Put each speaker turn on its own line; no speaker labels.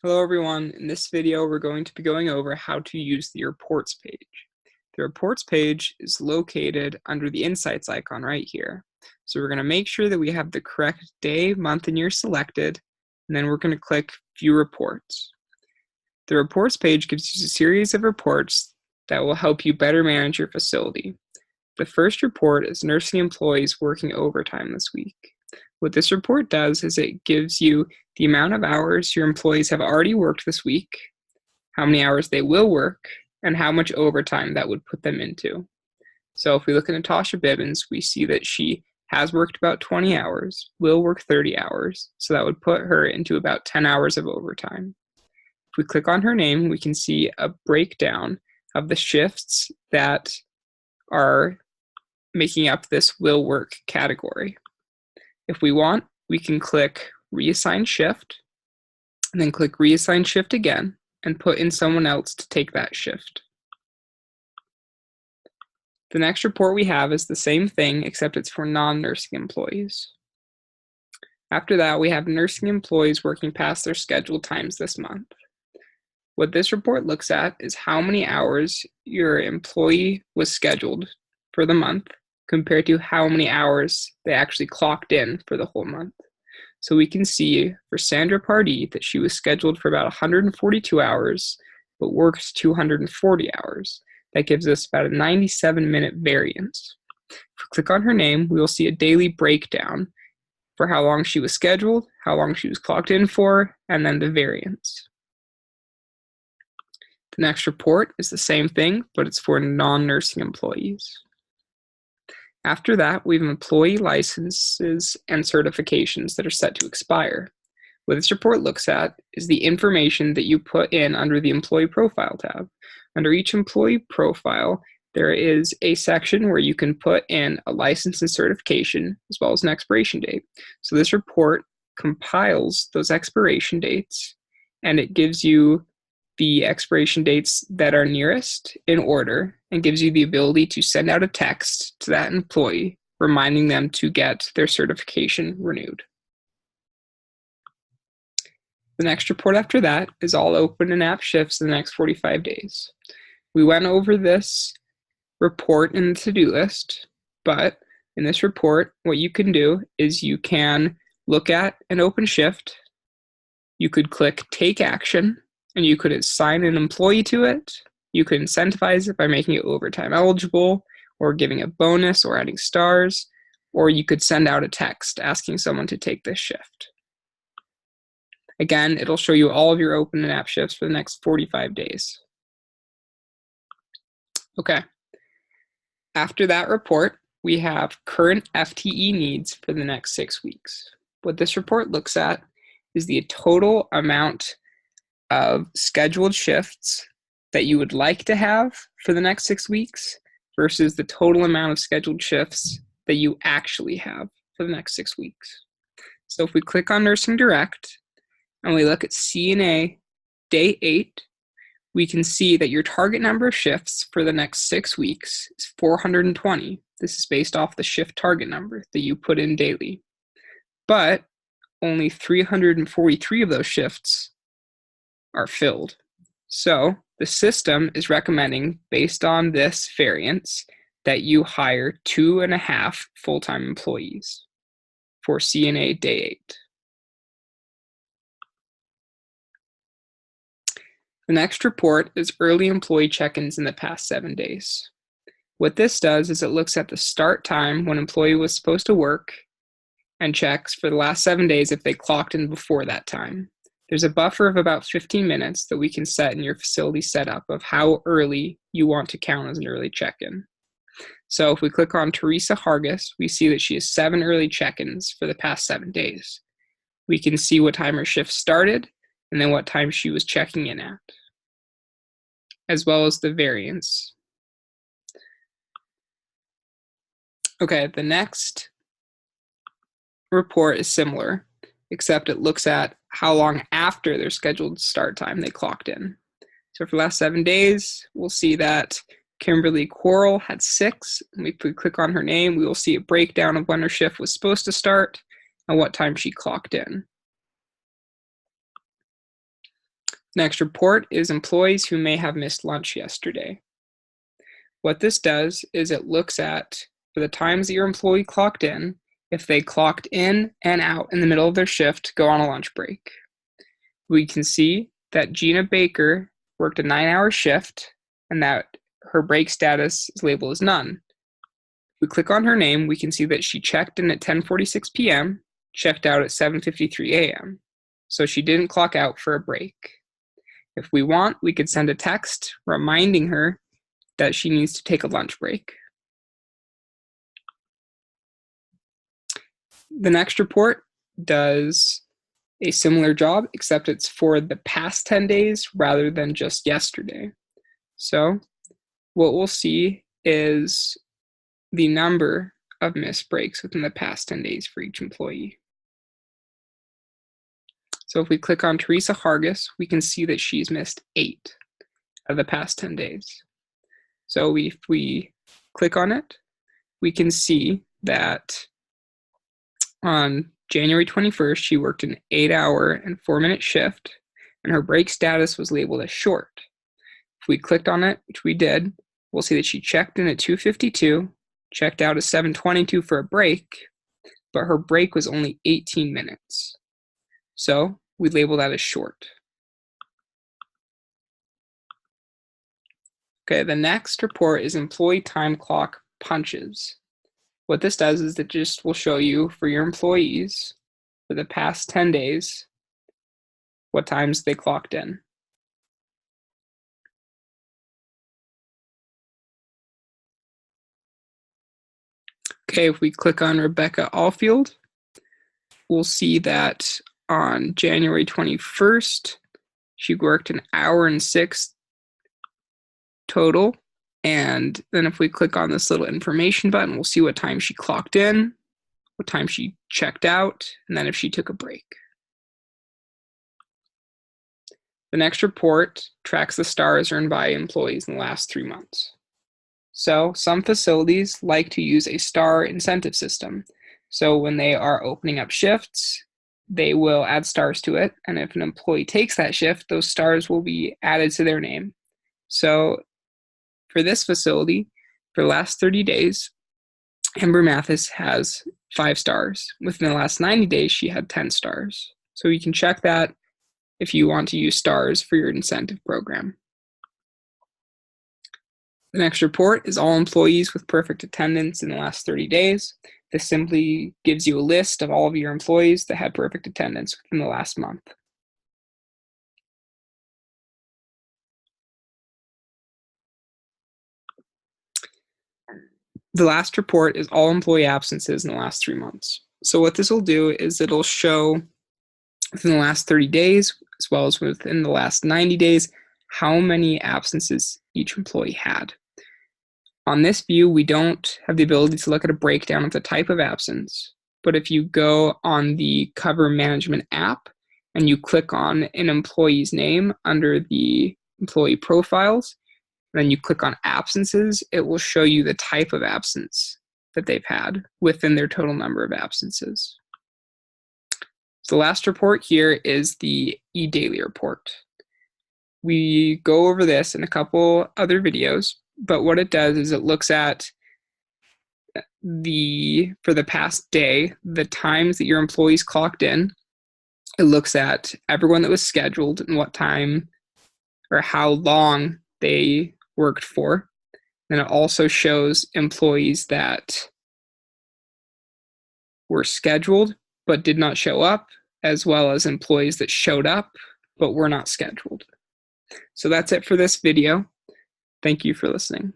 Hello everyone, in this video we're going to be going over how to use the reports page. The reports page is located under the insights icon right here. So we're going to make sure that we have the correct day, month, and year selected, and then we're going to click view reports. The reports page gives you a series of reports that will help you better manage your facility. The first report is nursing employees working overtime this week. What this report does is it gives you the amount of hours your employees have already worked this week, how many hours they will work, and how much overtime that would put them into. So if we look at Natasha Bibbins, we see that she has worked about 20 hours, will work 30 hours, so that would put her into about 10 hours of overtime. If we click on her name, we can see a breakdown of the shifts that are making up this will work category. If we want, we can click reassign shift, and then click reassign shift again, and put in someone else to take that shift. The next report we have is the same thing, except it's for non-nursing employees. After that, we have nursing employees working past their scheduled times this month. What this report looks at is how many hours your employee was scheduled for the month compared to how many hours they actually clocked in for the whole month. So we can see for Sandra Pardee that she was scheduled for about 142 hours, but worked 240 hours. That gives us about a 97-minute variance. If we click on her name, we will see a daily breakdown for how long she was scheduled, how long she was clocked in for, and then the variance. The next report is the same thing, but it's for non-nursing employees. After that, we have employee licenses and certifications that are set to expire. What this report looks at is the information that you put in under the Employee Profile tab. Under each employee profile, there is a section where you can put in a license and certification, as well as an expiration date. So this report compiles those expiration dates, and it gives you the expiration dates that are nearest in order, and gives you the ability to send out a text to that employee reminding them to get their certification renewed. The next report after that is all open and app shifts in the next 45 days. We went over this report in the to-do list, but in this report, what you can do is you can look at an open shift, you could click take action, and you could assign an employee to it. You could incentivize it by making it overtime eligible, or giving a bonus, or adding stars, or you could send out a text asking someone to take this shift. Again, it'll show you all of your open and app shifts for the next 45 days. Okay. After that report, we have current FTE needs for the next 6 weeks. What this report looks at is the total amount of scheduled shifts that you would like to have for the next 6 weeks versus the total amount of scheduled shifts that you actually have for the next 6 weeks. So if we click on Nursing Direct and we look at CNA Day 8, we can see that your target number of shifts for the next 6 weeks is 420. This is based off the shift target number that you put in daily. But only 343 of those shifts are filled. So the system is recommending, based on this variance, that you hire 2.5 full-time employees for CNA Day 8. The next report is early employee check-ins in the past 7 days. What this does is it looks at the start time when employee was supposed to work and checks for the last 7 days if they clocked in before that time. There's a buffer of about 15 minutes that we can set in your facility setup of how early you want to count as an early check-in. So if we click on Teresa Hargis, we see that she has 7 early check-ins for the past 7 days. We can see what time her shift started and then what time she was checking in at, as well as the variance. Okay, the next report is similar, except it looks at how long after their scheduled start time they clocked in. So for the last 7 days, we'll see that Kimberly Quarrel had 6. And if we click on her name, we will see a breakdown of when her shift was supposed to start and what time she clocked in. Next report is employees who may have missed lunch yesterday. What this does is it looks at, for the times that your employee clocked in, if they clocked in and out in the middle of their shift to go on a lunch break. We can see that Gina Baker worked a 9-hour shift and that her break status is labeled as none. If we click on her name, we can see that she checked in at 10:46 p.m., checked out at 7:53 a.m. So she didn't clock out for a break. If we want, we could send a text reminding her that she needs to take a lunch break. The next report does a similar job, except it's for the past 10 days rather than just yesterday. So what we'll see is the number of missed breaks within the past 10 days for each employee. So if we click on Teresa Hargis, we can see that she's missed 8 of the past 10 days. So if we click on it, we can see that on January 21st, she worked an 8-hour and 4-minute shift, and her break status was labeled as short. If we clicked on it, which we did, we'll see that she checked in at 2:52, checked out at 7:22 for a break, but her break was only 18 minutes. So we label that as short. Okay, the next report is employee time clock punches. What this does is it just will show you for your employees for the past 10 days what times they clocked in. Okay, if we click on Rebecca Allfield, we'll see that on January 21st, she worked an hour and 6 total. And then if we click on this little information button, we'll see what time she clocked in, what time she checked out, and then if she took a break. The next report tracks the stars earned by employees in the last 3 months. So some facilities like to use a star incentive system. So when they are opening up shifts, they will add stars to it. And if an employee takes that shift, those stars will be added to their name. So for this facility, for the last 30 days, Amber Mathis has 5 stars. Within the last 90 days, she had 10 stars. So you can check that if you want to use stars for your incentive program. The next report is all employees with perfect attendance in the last 30 days. This simply gives you a list of all of your employees that had perfect attendance within the last month. The last report is all employee absences in the last 3 months. So what this will do is it'll show within the last 30 days, as well as within the last 90 days, how many absences each employee had. On this view, we don't have the ability to look at a breakdown of the type of absence, but if you go on the Cover Management app and you click on an employee's name under the employee profiles, then you click on absences, it will show you the type of absence that they've had within their total number of absences. So the last report here is the eDaily report. We go over this in a couple other videos, but what it does is it looks at for the past day, the times that your employees clocked in. It looks at everyone that was scheduled and what time or how long they worked for. And it also shows employees that were scheduled but did not show up, as well as employees that showed up but were not scheduled. So that's it for this video. Thank you for listening.